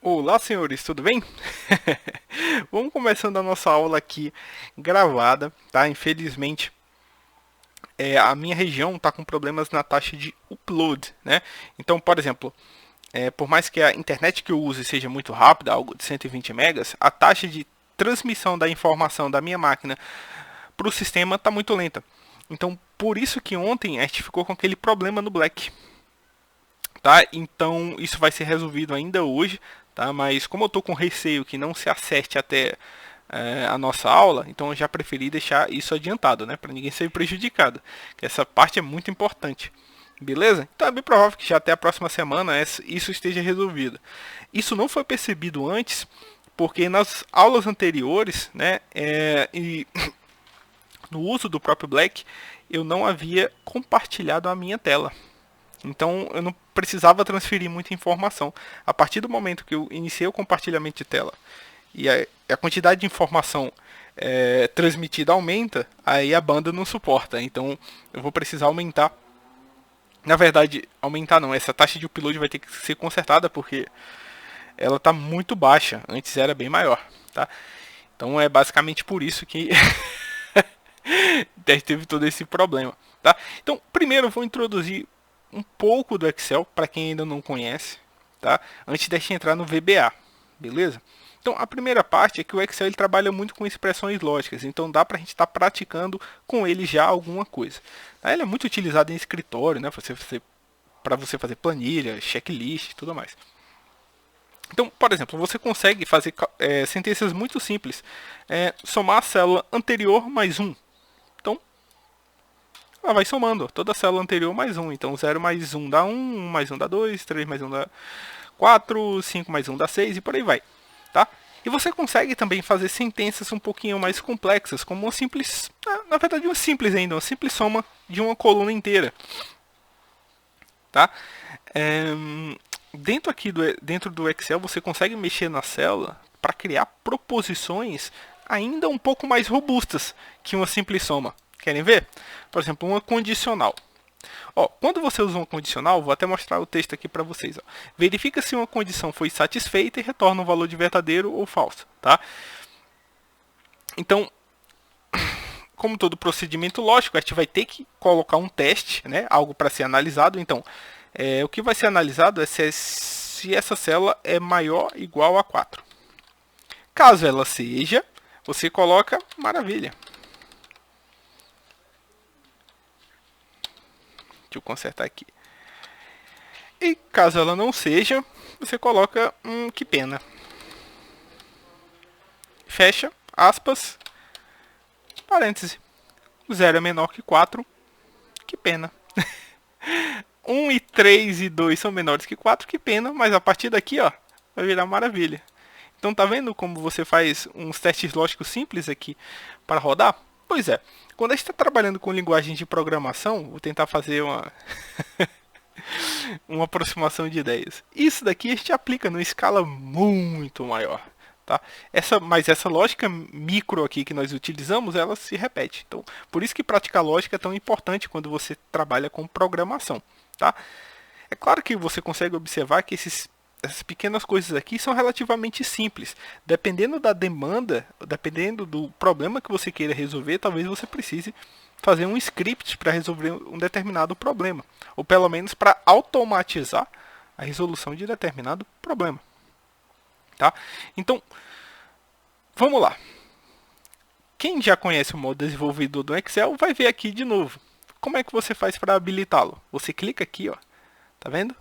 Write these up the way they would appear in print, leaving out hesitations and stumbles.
Olá, senhores, tudo bem? Vamos começando a nossa aula aqui gravada, tá? Infelizmente, a minha região está com problemas na taxa de upload, né? Então, por exemplo, por mais que a internet que eu use seja muito rápida, algo de 120 megas, a taxa de transmissão da informação da minha máquina para o sistema está muito lenta. Então, por isso que ontem a gente ficou com aquele problema no Black, tá? Então isso vai ser resolvido ainda hoje, tá? Mas como eu estou com receio que não se acerte até a nossa aula, então eu já preferi deixar isso adiantado, né? Para ninguém ser prejudicado, que essa parte é muito importante. Beleza? Então é bem provável que já até a próxima semana isso esteja resolvido. Isso não foi percebido antes, porque nas aulas anteriores, né, e no uso do próprio Black, eu não havia compartilhado a minha tela. Então eu não precisava transferir muita informação. A partir do momento que eu iniciei o compartilhamento de tela e a quantidade de informação transmitida aumenta, aí a banda não suporta. Então eu vou precisar aumentar. Na verdade, aumentar não, essa taxa de upload vai ter que ser consertada porque ela está muito baixa. Antes era bem maior, tá? Então é basicamente por isso que teve todo esse problema, tá? Então, primeiro eu vou introduzir um pouco do Excel para quem ainda não conhece, tá? Antes de a gente entrar no VBA, beleza? Então, a primeira parte é que o Excel ele trabalha muito com expressões lógicas, então dá para a gente estar praticando com ele já alguma coisa. Tá? Ele é muito utilizado em escritório, né? Para você fazer planilha, checklist e tudo mais. Então, por exemplo, você consegue fazer sentenças muito simples. Somar a célula anterior mais um. Então, ela vai somando toda a célula anterior mais um. Então, 0 mais um dá 1 mais um dá 2 3 mais um dá 4 5 mais um dá 6 e por aí vai. Tá? E você consegue também fazer sentenças um pouquinho mais complexas, como uma simples, na verdade uma simples ainda, uma simples soma de uma coluna inteira. Tá? É, dentro do Excel você consegue mexer na célula para criar proposições ainda um pouco mais robustas que uma simples soma. Querem ver? Por exemplo, uma condicional. Quando você usa uma condicional, vou até mostrar o texto aqui para vocês. Verifica se uma condição foi satisfeita e retorna um valor de verdadeiro ou falso. Tá? Então, como todo procedimento lógico, a gente vai ter que colocar um teste, né, algo para ser analisado. Então, o que vai ser analisado é se essa célula é maior ou igual a 4. Caso ela seja, você coloca maravilha. Deixa eu consertar aqui. E caso ela não seja, você coloca que pena. Fecha, aspas, parêntese. 0 é menor que 4, que pena. 1 e 3 e 2 são menores que 4, que pena, mas a partir daqui, ó, vai virar maravilha. Então tá vendo como você faz uns testes lógicos simples aqui para rodar? Pois é, quando a gente está trabalhando com linguagem de programação, vou tentar fazer uma aproximação de ideias. Isso daqui a gente aplica numa escala muito maior. Tá? Mas essa lógica micro aqui que nós utilizamos, ela se repete. Então, por isso que praticar lógica é tão importante quando você trabalha com programação. Tá? É claro que você consegue observar que essas pequenas coisas aqui são relativamente simples. Dependendo da demanda, dependendo do problema que você queira resolver, talvez você precise fazer um script para resolver um determinado problema. Ou pelo menos para automatizar a resolução de determinado problema. Tá? Então, vamos lá. Quem já conhece o modo desenvolvedor do Excel vai ver aqui de novo. Como é que você faz para habilitá-lo? Você clica aqui, ó. Tá vendo?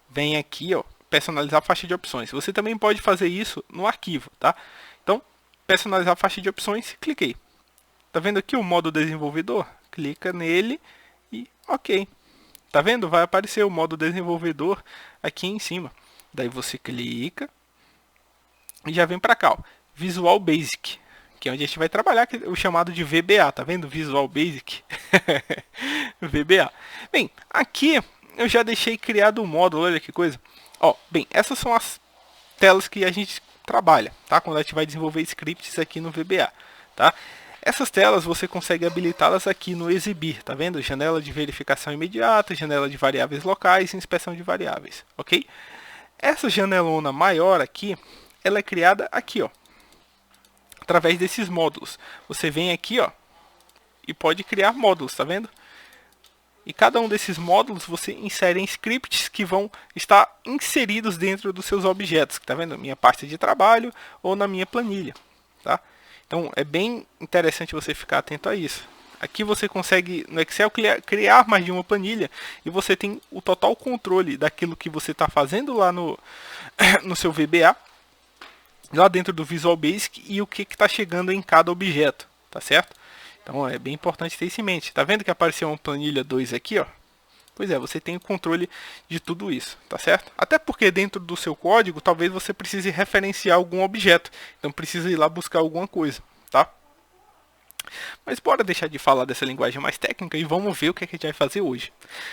Vem aqui, ó, personalizar a faixa de opções. Você também pode fazer isso no arquivo, tá? Então, personalizar a faixa de opções, cliquei. Tá vendo aqui o modo desenvolvedor? Clica nele e OK. Tá vendo? Vai aparecer o modo desenvolvedor aqui em cima. Daí você clica e já vem para cá, ó, Visual Basic, que é onde a gente vai trabalhar, que é o chamado de VBA, tá vendo? Visual Basic. VBA. Bem, aqui eu já deixei criado o módulo, olha que coisa. Bem, essas são as telas que a gente trabalha, tá? Quando a gente vai desenvolver scripts aqui no VBA, tá? Essas telas você consegue habilitá-las aqui no exibir, tá vendo? Janela de verificação imediata, janela de variáveis locais e inspeção de variáveis, ok? Essa janelona maior aqui, ela é criada aqui, ó, através desses módulos. Você vem aqui, ó, e pode criar módulos, tá vendo? E cada um desses módulos você insere em scripts que vão estar inseridos dentro dos seus objetos, tá vendo? Minha pasta de trabalho ou na minha planilha, tá? Então é bem interessante você ficar atento a isso. Aqui você consegue no Excel criar mais de uma planilha e você tem o total controle daquilo que você está fazendo lá no, no seu VBA, lá dentro do Visual Basic, e o que está chegando em cada objeto, tá certo? Então é bem importante ter isso em mente. Tá vendo que apareceu uma planilha 2 aqui, ó? Pois é, você tem o controle de tudo isso, tá certo? Até porque dentro do seu código, talvez você precise referenciar algum objeto. Então precisa ir lá buscar alguma coisa, tá? Mas bora deixar de falar dessa linguagem mais técnica e vamos ver o que a gente vai fazer hoje.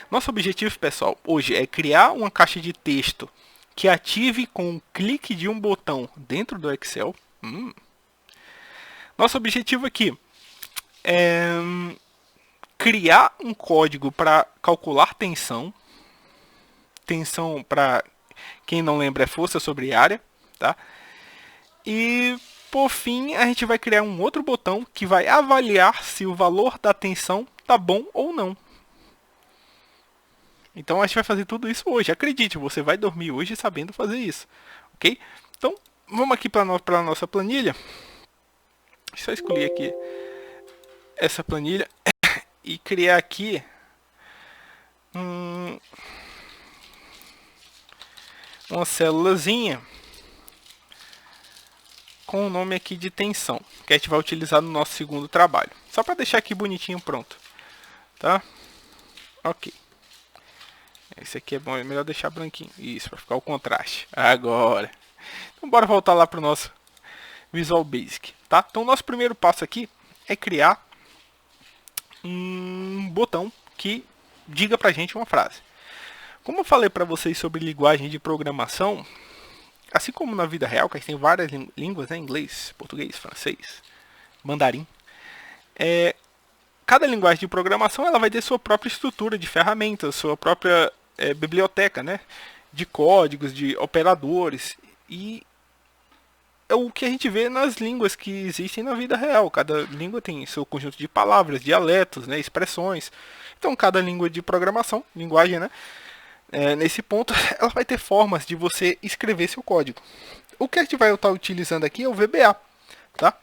Nosso objetivo, pessoal, hoje é criar uma caixa de texto que ative com um clique de um botão dentro do Excel. Nosso objetivo aqui é criar um código para calcular tensão. Tensão, para quem não lembra, é força sobre área, tá? E por fim, a gente vai criar um outro botão que vai avaliar se o valor da tensão tá bom ou não. Então a gente vai fazer tudo isso hoje. Acredite, você vai dormir hoje sabendo fazer isso, ok? Então vamos aqui para a nossa planilha. Deixa eu escolher aqui essa planilha e criar aqui uma célulazinha com o nome aqui de tensão, que a gente vai utilizar no nosso segundo trabalho. Só para deixar aqui bonitinho pronto, tá? Ok. Esse aqui é bom, é melhor deixar branquinho. Isso, para ficar o contraste. Agora. Então bora voltar lá para o nosso Visual Basic, tá? Então o nosso primeiro passo aqui é criar um botão que diga pra gente uma frase. Como eu falei para vocês sobre linguagem de programação, assim como na vida real, que a gente tem várias línguas, né? Inglês, português, francês, mandarim. Cada linguagem de programação ela vai ter sua própria estrutura de ferramentas, sua própria biblioteca, né? De códigos, de operadores. E é o que a gente vê nas línguas que existem na vida real. Cada língua tem seu conjunto de palavras, dialetos, né? Expressões. Então, cada língua de programação, linguagem, né? Nesse ponto, ela vai ter formas de você escrever seu código. O que a gente vai estar utilizando aqui é o VBA, tá?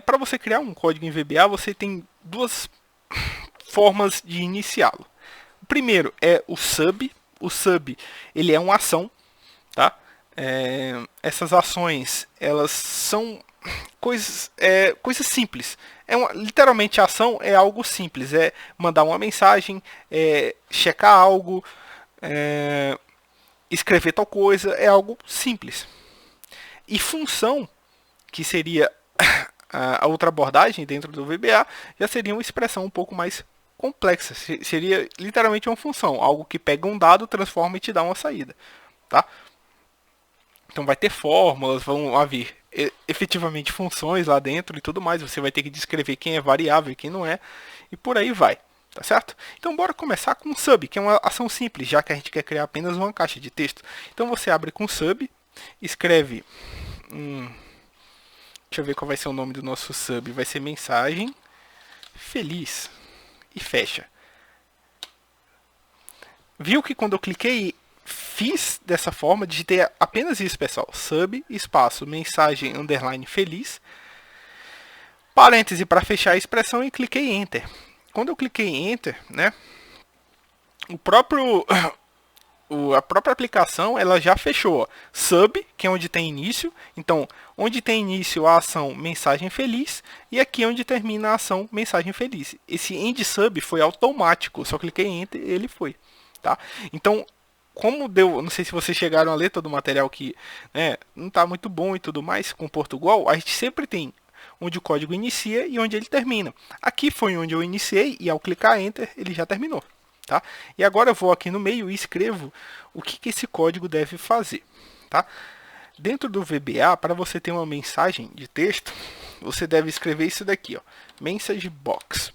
Para você criar um código em VBA, você tem duas formas de iniciá-lo. O primeiro é o sub. O sub, ele é uma ação, tá? Essas ações, elas são coisas simples. Literalmente a ação é algo simples, é mandar uma mensagem, checar algo, escrever tal coisa, é algo simples. E função, que seria a outra abordagem dentro do VBA, já seria uma expressão um pouco mais complexa. Seria literalmente uma função, algo que pega um dado, transforma e te dá uma saída, tá? Então vai ter fórmulas, vão haver efetivamente funções lá dentro e tudo mais. Você vai ter que descrever quem é variável e quem não é. E por aí vai. Tá certo? Então bora começar com sub, que é uma ação simples, já que a gente quer criar apenas uma caixa de texto. Então você abre com sub, escreve... deixa eu ver qual vai ser o nome do nosso sub. Vai ser mensagem feliz. E fecha. Viu que quando eu cliquei... fiz dessa forma, digitei apenas isso, pessoal. Sub, espaço, mensagem, underline, feliz. Parêntese para fechar a expressão e cliquei Enter. Quando eu cliquei Enter, né? A própria aplicação, ela já fechou. Sub, que é onde tem início. Então, onde tem início a ação mensagem feliz. E aqui é onde termina a ação mensagem feliz. Esse end sub foi automático. Só cliquei Enter e ele foi. Tá? Então, como deu, não sei se vocês chegaram a ler todo o material que não está muito bom e tudo mais com Portugal, a gente sempre tem onde o código inicia e onde ele termina. Aqui foi onde eu iniciei e ao clicar Enter ele já terminou. Tá? E agora eu vou aqui no meio e escrevo o que esse código deve fazer. Tá? Dentro do VBA, para você ter uma mensagem de texto, você deve escrever isso daqui, ó, message box.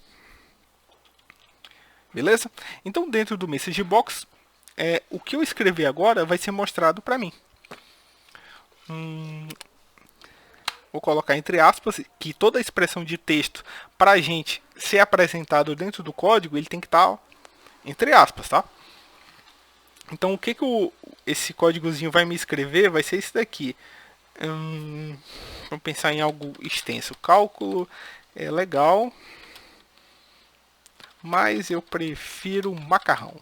Beleza? Então dentro do message box o que eu escrever agora vai ser mostrado para mim. Vou colocar entre aspas que toda expressão de texto para a gente ser apresentado dentro do código, ele tem que estar entre aspas, tá? Então o que esse códigozinho vai me escrever vai ser isso daqui. Vamos pensar em algo extenso. Cálculo é legal, mas eu prefiro macarrão.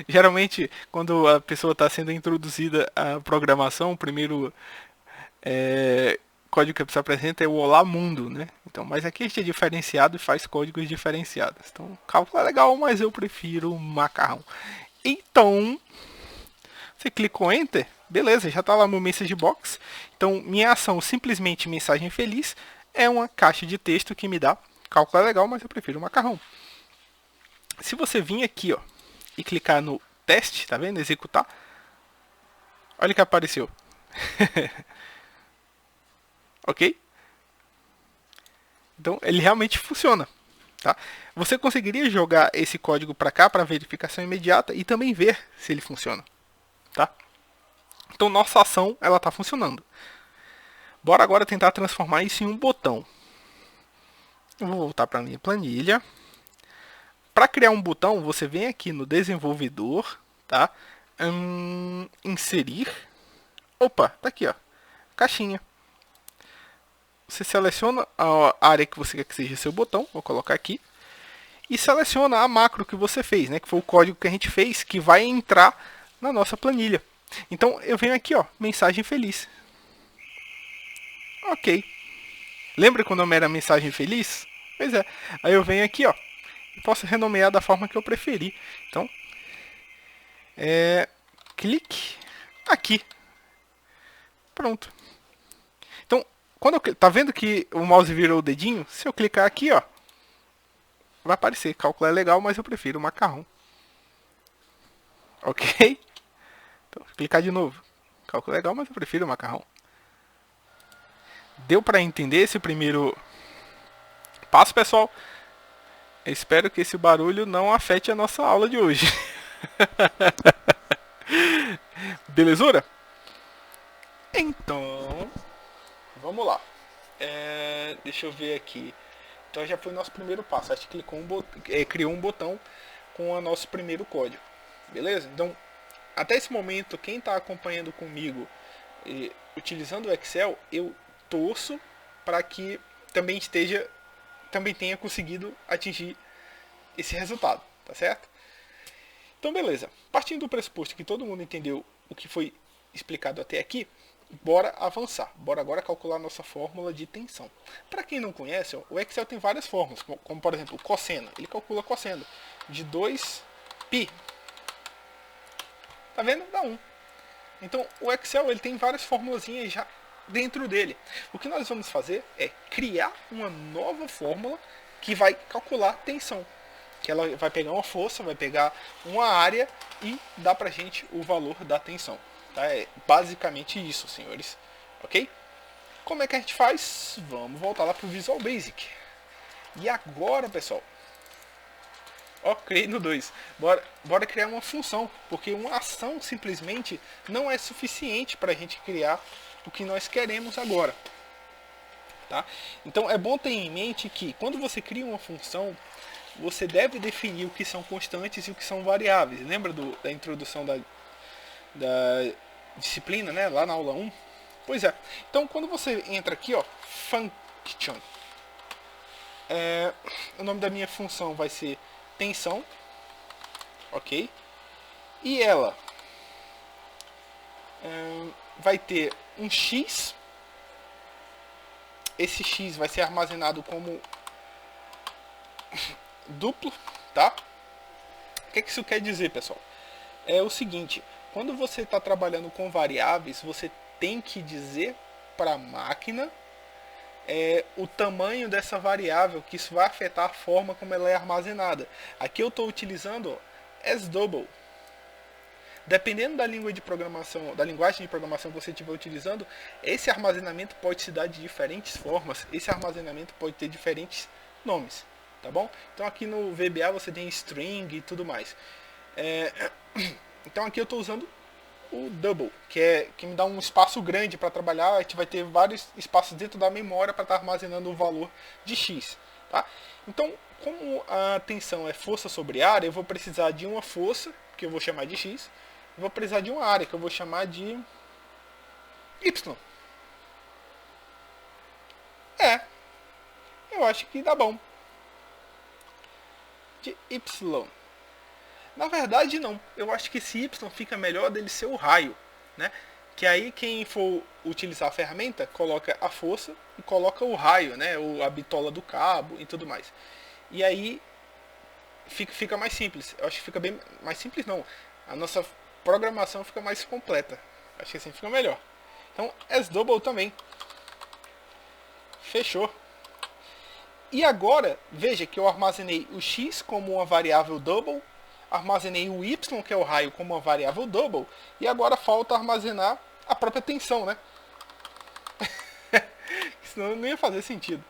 Geralmente, quando a pessoa está sendo introduzida à programação, o primeiro código que a pessoa apresenta é o Olá Mundo, né? Então, mas aqui a gente é diferenciado e faz códigos diferenciados. Então, cálculo é legal, mas eu prefiro macarrão. Então, você clicou Enter, beleza, já está lá no Message Box. Então, minha ação, simplesmente mensagem feliz, é uma caixa de texto que me dá cálculo é legal, mas eu prefiro macarrão. Se você vir aqui, ó, e clicar no teste, tá vendo? Executar. Olha o que apareceu. Ok? Então, ele realmente funciona. Tá? Você conseguiria jogar esse código para cá para verificação imediata e também ver se ele funciona. Tá? Então, nossa ação ela está funcionando. Bora agora tentar transformar isso em um botão. Eu vou voltar para a minha planilha. Para criar um botão, você vem aqui no desenvolvedor, tá? Inserir. Opa, tá aqui, ó. Caixinha. Você seleciona a área que você quer que seja seu botão, vou colocar aqui. E seleciona a macro que você fez, né? Que foi o código que a gente fez, que vai entrar na nossa planilha. Então eu venho aqui, ó, mensagem feliz. Ok. Lembra quando o nome era mensagem feliz? Pois é. Aí eu venho aqui, ó. E posso renomear da forma que eu preferir. Então, clique aqui. Pronto. Então, quando eu, tá vendo que o mouse virou o dedinho? Se eu clicar aqui, ó, vai aparecer. Cálculo é legal, mas eu prefiro macarrão. Ok? Então, clicar de novo. Cálculo é legal, mas eu prefiro macarrão. Deu para entender esse primeiro passo, pessoal? Eu espero que esse barulho não afete a nossa aula de hoje. Belezura? Então, vamos lá. Deixa eu ver aqui. Então já foi o nosso primeiro passo. A gente clicou criou um botão com o nosso primeiro código. Beleza? Então, até esse momento, quem está acompanhando comigo utilizando o Excel, eu torço para que também tenha conseguido atingir esse resultado, tá certo? Então, beleza. Partindo do pressuposto que todo mundo entendeu o que foi explicado até aqui, bora avançar. Bora agora calcular a nossa fórmula de tensão. Para quem não conhece, o Excel tem várias fórmulas, como por exemplo, o cosseno. Ele calcula cosseno de 2π. Tá vendo? Dá 1. Então, o Excel ele tem várias formulazinhas já dentro dele. O que nós vamos fazer é criar uma nova fórmula que vai calcular tensão. Que ela vai pegar uma força, vai pegar uma área e dá pra gente o valor da tensão. Tá? É basicamente isso, senhores. Ok? Como é que a gente faz? Vamos voltar lá pro Visual Basic. E agora, pessoal, criei no 2. Bora criar uma função, porque uma ação simplesmente não é suficiente para a gente criar o que nós queremos agora. Tá? Então é bom ter em mente que quando você cria uma função, você deve definir o que são constantes e o que são variáveis. Lembra da introdução da disciplina, né? Lá na aula 1? Pois é. Então quando você entra aqui, ó, function, o nome da minha função vai ser tensão, ok? E ela vai ter um x. Esse x vai ser armazenado como duplo, tá? O que isso quer dizer, pessoal? É o seguinte: quando você está trabalhando com variáveis, você tem que dizer para a máquina o tamanho dessa variável, que isso vai afetar a forma como ela é armazenada. Aqui eu estou utilizando asDouble. Dependendo da língua de programação, da linguagem de programação que você estiver utilizando, esse armazenamento pode se dar de diferentes formas. Esse armazenamento pode ter diferentes nomes, tá bom? Então aqui no VBA você tem string e tudo mais. Então aqui eu estou usando o double, que me dá um espaço grande para trabalhar. A gente vai ter vários espaços dentro da memória para estar armazenando o valor de x. Tá? Então, como a tensão é força sobre área, eu vou precisar de uma força, que eu vou chamar de x, e vou precisar de uma área, que eu vou chamar de y. Eu acho que dá bom. De y. Na verdade, não. Eu acho que esse y fica melhor dele ser o raio, né? Que aí quem for utilizar a ferramenta coloca a força e coloca o raio, né? Ou a bitola do cabo e tudo mais. E aí fica mais simples. Eu acho que fica bem mais simples, não. A nossa programação fica mais completa. Acho que assim fica melhor. Então, as double também. Fechou. E agora, veja que eu armazenei o x como uma variável double, armazenei o y, que é o raio, como uma variável double, e agora falta armazenar a própria tensão, né? Senão não ia fazer sentido.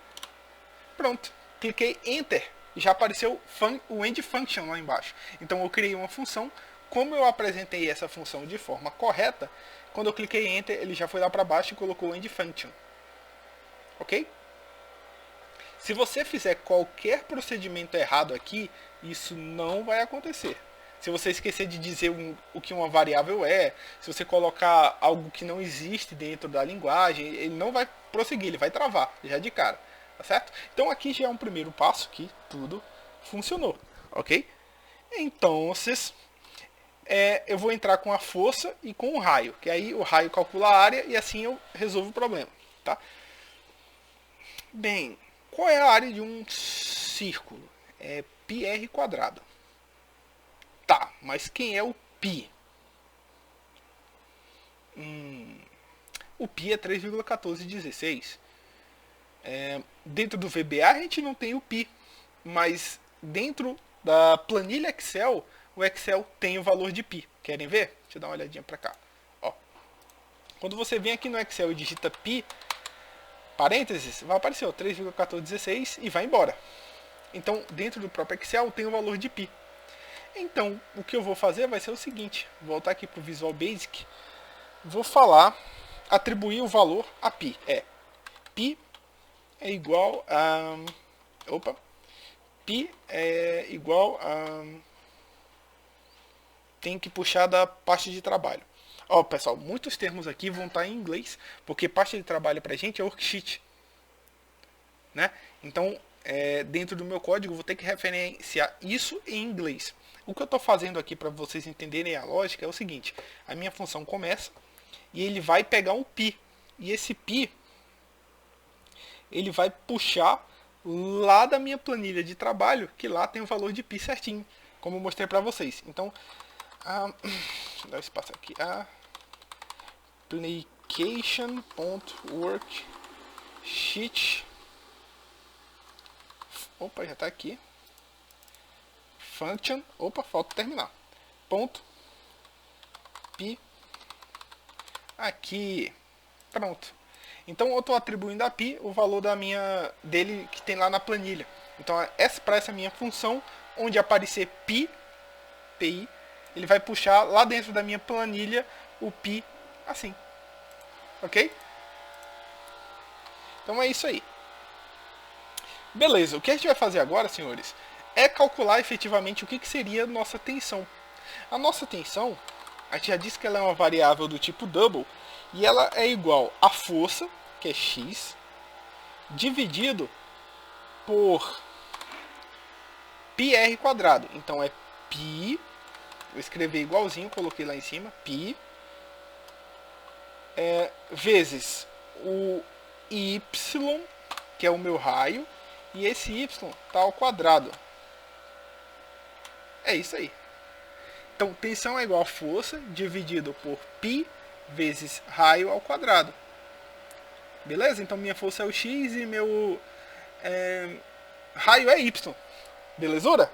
Pronto, cliquei Enter, e já apareceu o end function lá embaixo. Então eu criei uma função, como eu apresentei essa função de forma correta, quando eu cliquei Enter, ele já foi lá para baixo e colocou o end function. Ok? Se você fizer qualquer procedimento errado aqui, isso não vai acontecer. Se você esquecer de dizer o que uma variável é, se você colocar algo que não existe dentro da linguagem, ele não vai prosseguir, ele vai travar, já de cara. Tá certo? Então aqui já é um primeiro passo que tudo funcionou. Ok? Então, eu vou entrar com a força e com o raio, que aí o raio calcula a área e assim eu resolvo o problema. Tá? Bem, qual é a área de um círculo? É πr quadrado. Tá, mas quem é o π? O π é 3,1416. Dentro do VBA a gente não tem o π, mas dentro da planilha Excel, o Excel tem o valor de π. Querem ver? Deixa eu dar uma olhadinha para cá. Ó. Quando você vem aqui no Excel e digita π, parênteses, vai aparecer 3,1416 e vai embora. Então, dentro do próprio Excel tem o valor de π. Então, o que eu vou fazer vai ser o seguinte. Vou voltar aqui para o Visual Basic. Vou atribuir o valor a π. π é igual a... π é igual a... Tem que puxar da pasta de trabalho. Ó, pessoal, muitos termos aqui vão estar em inglês, porque pasta de trabalho pra gente é worksheet, né? Então, dentro do meu código, eu vou ter que referenciar isso em inglês. O que eu estou fazendo aqui para vocês entenderem a lógica é o seguinte. A minha função começa e ele vai pegar um π. E esse π, ele vai puxar lá da minha planilha de trabalho, que lá tem o valor de π certinho, como eu mostrei para vocês. Então, deixa eu dar espaço aqui. Application.worksheet. Opa, já está aqui. Function. Opa, falta terminar. Ponto. P. Aqui. Pronto. Então eu estou atribuindo a π o valor dele que tem lá na planilha. Então para essa minha função, onde aparecer π, pi, ele vai puxar lá dentro da minha planilha o π assim. Ok? Então é isso aí. Beleza, o que a gente vai fazer agora, senhores, é calcular efetivamente o que seria a nossa tensão. A nossa tensão, a gente já disse que ela é uma variável do tipo double, e ela é igual a força, que é x, dividido por πr quadrado. Então é π, eu escrevi igualzinho, coloquei lá em cima, π, vezes o y, que é o meu raio, e esse y está ao quadrado. É isso aí. Então, tensão é igual a força dividido por π vezes raio ao quadrado. Beleza? Então, minha força é o x e meu raio é y. Belezura?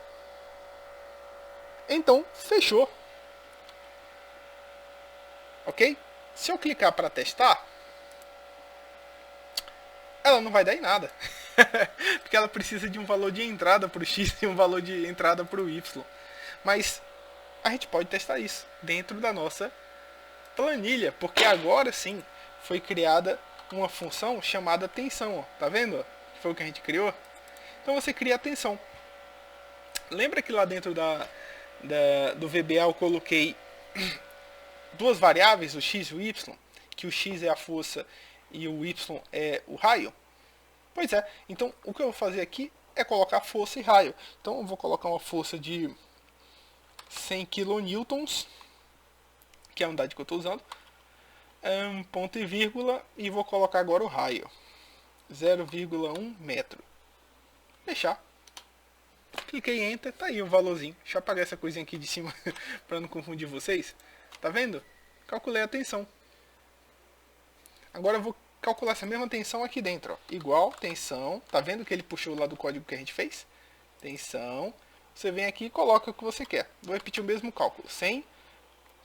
Então, fechou. Ok? Se eu clicar para testar, ela não vai dar em nada. Porque ela precisa de um valor de entrada para o x e um valor de entrada para o y. Mas a gente pode testar isso dentro da nossa planilha, porque agora sim foi criada uma função chamada tensão, ó. Tá vendo? Foi o que a gente criou. Então você cria a tensão. Lembra que lá dentro do VBA eu coloquei duas variáveis, o x e o y, que o x é a força e o y é o raio? Pois é, então o que eu vou fazer aqui é colocar força e raio. Então eu vou colocar uma força de 100 kN, que é a unidade que eu estou usando, ponto e vírgula, e vou colocar agora o raio, 0,1 metro. Fechar. Cliquei em Enter, tá aí o valorzinho. Deixa eu apagar essa coisinha aqui de cima para não confundir vocês. Tá vendo? Calculei a tensão. Agora eu vou calcular essa mesma tensão aqui dentro. Ó. Igual tensão. Tá vendo que ele puxou lá do código que a gente fez? Tensão. Você vem aqui e coloca o que você quer. Vou repetir o mesmo cálculo. 100,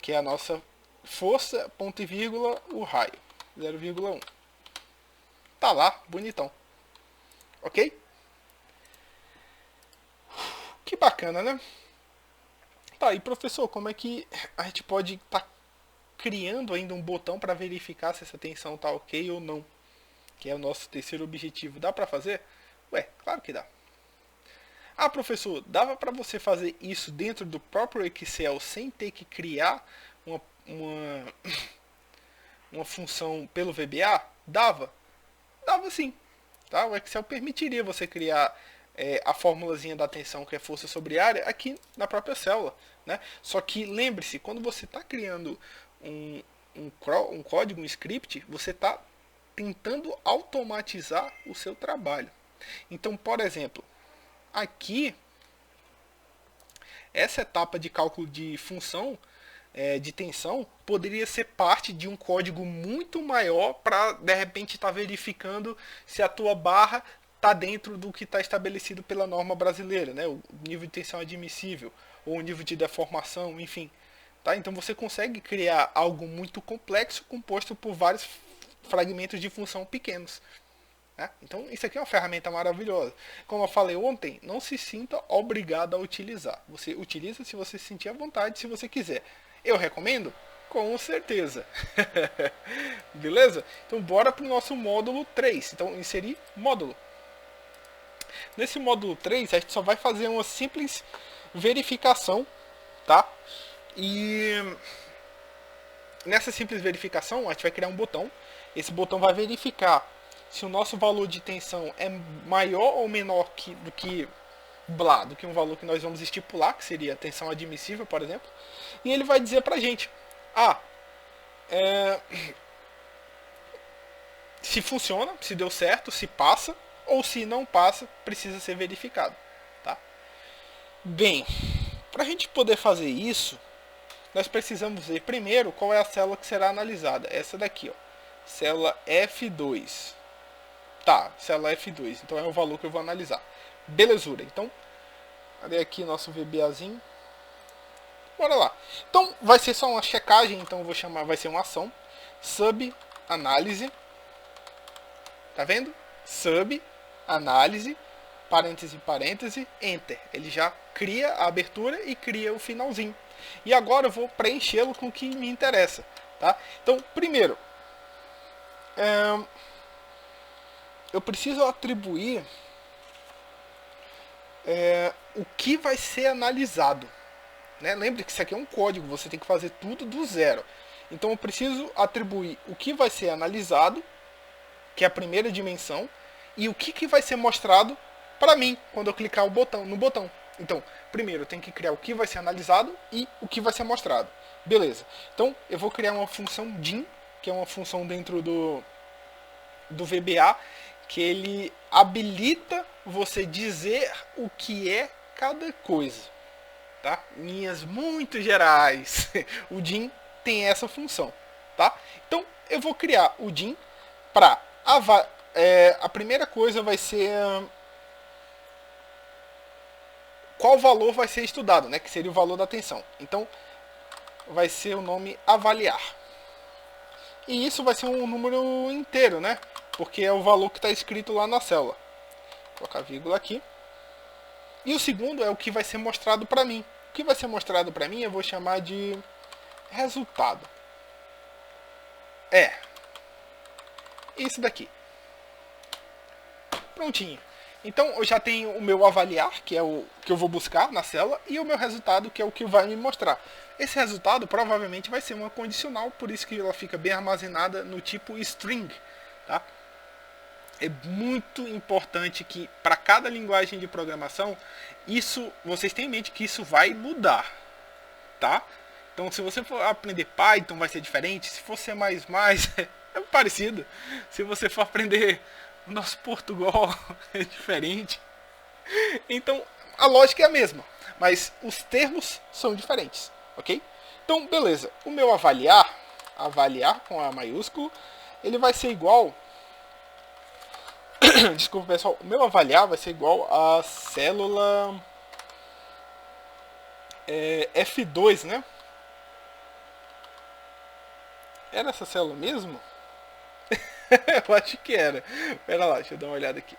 que é a nossa força, ponto e vírgula, o raio. 0,1. Tá lá, bonitão. Ok? Que bacana, né? Tá, e professor, como é que a gente pode estar criando ainda um botão para verificar se essa tensão tá ok ou não? Que é o nosso terceiro objetivo. Dá para fazer? Ué, claro que dá. Ah, professor, dava para você fazer isso dentro do próprio Excel sem ter que criar uma função pelo VBA? Dava? Dava sim. Tá? O Excel permitiria você criar a formulazinha da tensão, que é força sobre área, aqui na própria célula. Né? Só que lembre-se, quando você está criando um código, um script, você está tentando automatizar o seu trabalho. Então, por exemplo, aqui, essa etapa de cálculo de função de tensão poderia ser parte de um código muito maior para, de repente, estar verificando se a tua barra está dentro do que está estabelecido pela norma brasileira, né? O nível de tensão admissível, ou o nível de deformação, enfim. Tá? Então você consegue criar algo muito complexo composto por vários fragmentos de função pequenos. Né? Então isso aqui é uma ferramenta maravilhosa. Como eu falei ontem, não se sinta obrigado a utilizar. Você utiliza se você se sentir à vontade, se você quiser. Eu recomendo? Com certeza. Beleza? Então bora para o nosso módulo 3. Então inserir módulo. Nesse módulo 3 a gente só vai fazer uma simples verificação, tá? E nessa simples verificação a gente vai criar um botão. Esse botão vai verificar se o nosso valor de tensão é maior ou menor do que um valor que nós vamos estipular, que seria a tensão admissível, por exemplo. E ele vai dizer pra gente, se funciona, se deu certo, se passa, ou se não passa, precisa ser verificado. Tá? Bem, para a gente poder fazer isso, nós precisamos ver primeiro qual é a célula que será analisada. Essa daqui, ó, célula F2. Tá, célula F2, então é o valor que eu vou analisar. Belezura, então, cadê aqui nosso VBAzinho? Bora lá. Então, vai ser só uma checagem, então eu vou chamar, vai ser uma ação. Sub, análise. Tá vendo? Sub, análise, parêntese, parêntese, enter. Ele já cria a abertura e cria o finalzinho. E agora eu vou preenchê-lo com o que me interessa. Tá? Então, primeiro, eu preciso atribuir o que vai ser analisado. Né? Lembre que isso aqui é um código, você tem que fazer tudo do zero. Então eu preciso atribuir o que vai ser analisado, que é a primeira dimensão, e o que vai ser mostrado para mim quando eu clicar no botão. Então, primeiro eu tenho que criar o que vai ser analisado e o que vai ser mostrado. Beleza. Então eu vou criar uma função dim, que é uma função dentro do VBA, que ele habilita você dizer o que é cada coisa. Tá? Linhas muito gerais. O dim tem essa função. Tá? Então eu vou criar o dim para a primeira coisa vai ser qual valor vai ser estudado, né? Que seria o valor da tensão. Então vai ser o nome avaliar. E isso vai ser um número inteiro, né? Porque é o valor que está escrito lá na célula. Vou colocar a vírgula aqui. E o segundo é o que vai ser mostrado para mim. que vai ser mostrado para mim eu vou chamar de resultado. Isso daqui. Prontinho. Então eu já tenho o meu avaliar, que é o que eu vou buscar na célula, e o meu resultado, que é o que vai me mostrar. Esse resultado provavelmente vai ser uma condicional, por isso que ela fica bem armazenada no tipo string. Tá? É muito importante que para cada linguagem de programação, isso vocês tenham em mente que isso vai mudar. Tá? Então se você for aprender Python vai ser diferente, se for C++ é parecido. Se você for aprender o nosso Portugal é diferente. Então a lógica é a mesma, mas os termos são diferentes, ok? Então beleza, o meu avaliar com A maiúsculo, ele vai ser igual desculpa pessoal, o meu avaliar vai ser igual a célula F2, né? Era essa célula mesmo? Eu acho que era. Pera lá, deixa eu dar uma olhada aqui.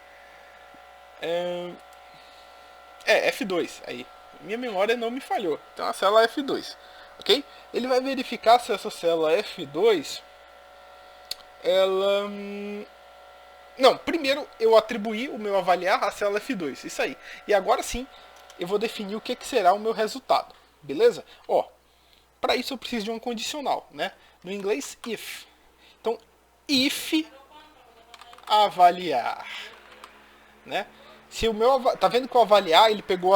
F2. Aí. Minha memória não me falhou. Então a célula F2. Ok? Ele vai verificar se essa célula F2 ela... Não, primeiro eu atribuí o meu avaliar à célula F2. Isso aí. E agora sim eu vou definir o que será o meu resultado. Beleza? Ó, para isso eu preciso de um condicional, né? No inglês, if. Então, if avaliar, né? Se o meu, tá vendo que o avaliar ele pegou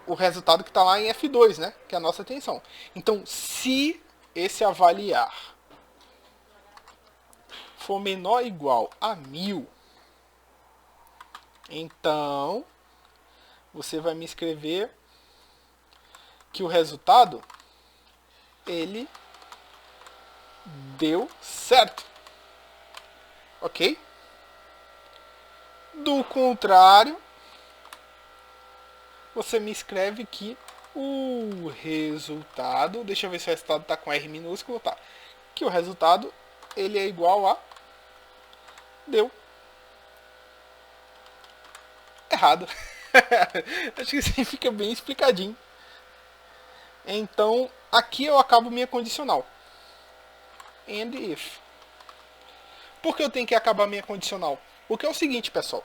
o resultado que está lá em F2, né? Que é a nossa atenção. Então, se esse avaliar for menor ou igual a 1000, então você vai me escrever que o resultado ele deu certo. Ok? Do contrário, você me escreve que o resultado, deixa eu ver se o resultado está com R minúsculo, tá? Que o resultado ele é igual a deu errado. Acho que assim fica bem explicadinho. Então, aqui eu acabo minha condicional. And if. Por que eu tenho que acabar minha condicional? Porque é o seguinte, pessoal.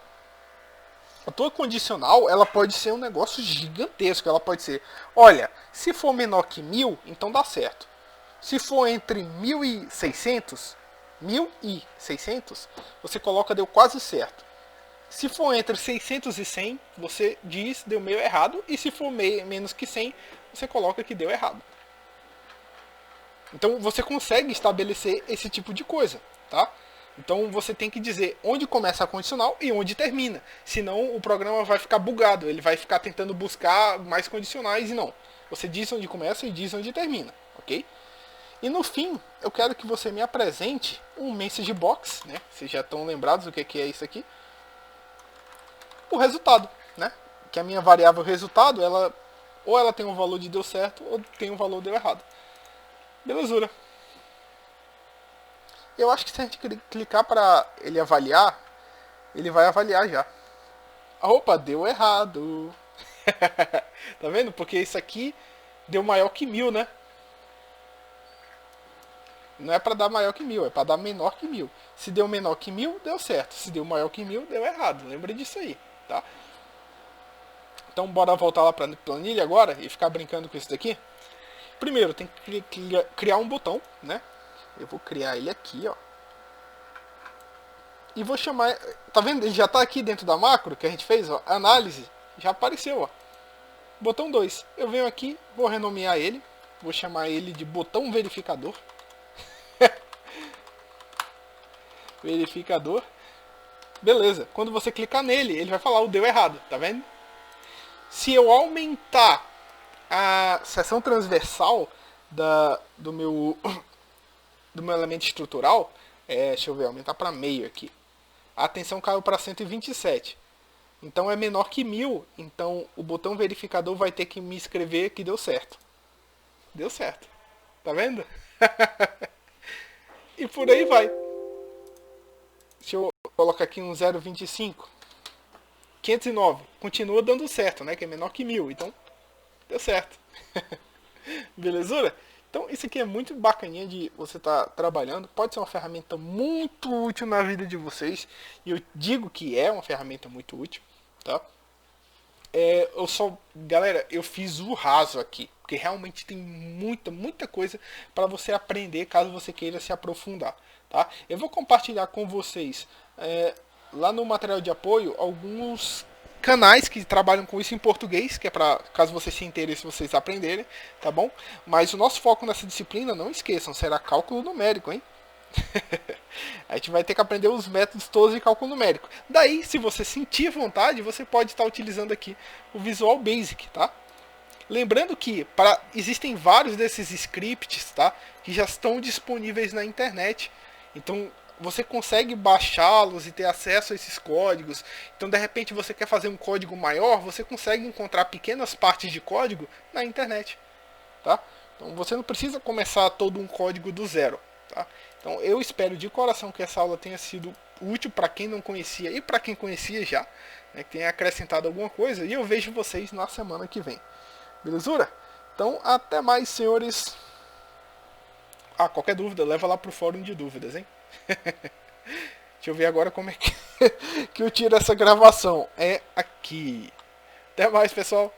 A tua condicional, ela pode ser um negócio gigantesco. Ela pode ser, olha, se for menor que 1000, então dá certo. Se for entre 1600, você coloca deu quase certo. Se for entre 600 e 100, você diz deu meio errado. E se for menos que 100, você coloca que deu errado. Então você consegue estabelecer esse tipo de coisa, tá? Então você tem que dizer onde começa a condicional e onde termina. Senão o programa vai ficar bugado, ele vai ficar tentando buscar mais condicionais e não. Você diz onde começa e diz onde termina, ok? E no fim, eu quero que você me apresente um message box, né? Vocês já estão lembrados do que é isso aqui? O resultado, né? Que a minha variável resultado, ou ela tem um valor de deu certo ou tem um valor de deu errado. Belezura. Eu acho que se a gente clicar para ele avaliar, ele vai avaliar já. Opa, deu errado. Tá vendo? Porque isso aqui deu maior que 1000, né? Não é para dar maior que 1000, é para dar menor que 1000. Se deu menor que 1000, deu certo. Se deu maior que 1000, deu errado. Lembra disso aí, tá? Então bora voltar lá para a planilha agora e ficar brincando com isso daqui. Primeiro, tem que criar um botão, né? Eu vou criar ele aqui, ó. E vou chamar... Tá vendo? Ele já tá aqui dentro da macro que a gente fez, ó. Análise. Já apareceu, ó. Botão 2. Eu venho aqui, vou renomear ele. Vou chamar ele de botão verificador. Verificador. Beleza. Quando você clicar nele, ele vai falar o deu errado. Tá vendo? Se eu aumentar a seção transversal do meu elemento estrutural, deixa eu ver, aumentar para meio aqui. A tensão caiu para 127. Então é menor que 1000. Então o botão verificador vai ter que me escrever que deu certo. Deu certo. Tá vendo? E por aí vai. Deixa eu colocar aqui um 0,25. 509. Continua dando certo, né? Que é menor que 1000. Então Deu certo. Belezura? Então isso aqui é muito bacaninha de você estar trabalhando. Pode ser uma ferramenta muito útil na vida de vocês. E eu digo que é uma ferramenta muito útil, tá? Eu só, galera, eu fiz o raso aqui, porque realmente tem muita coisa para você aprender caso você queira se aprofundar, tá? Eu vou compartilhar com vocês lá no material de apoio alguns canais que trabalham com isso em português, que é para caso vocês se interessem, vocês aprenderem, tá bom? Mas o nosso foco nessa disciplina, não esqueçam, será cálculo numérico, hein? A gente vai ter que aprender os métodos todos de cálculo numérico. Daí, se você sentir vontade, você pode estar utilizando aqui o Visual Basic, tá? Lembrando que existem vários desses scripts, tá? Que já estão disponíveis na internet. Então, você consegue baixá-los e ter acesso a esses códigos. Então, de repente, você quer fazer um código maior, você consegue encontrar pequenas partes de código na internet, tá? Então, você não precisa começar todo um código do zero, tá? Então eu espero de coração que essa aula tenha sido útil para quem não conhecia e para quem conhecia já, né, que tenha acrescentado alguma coisa, e eu vejo vocês na semana que vem. Belezura? Então até mais, senhores. Qualquer dúvida, leva lá pro fórum de dúvidas, hein? Deixa eu ver agora como é que eu tiro essa gravação. É aqui. Até mais, pessoal.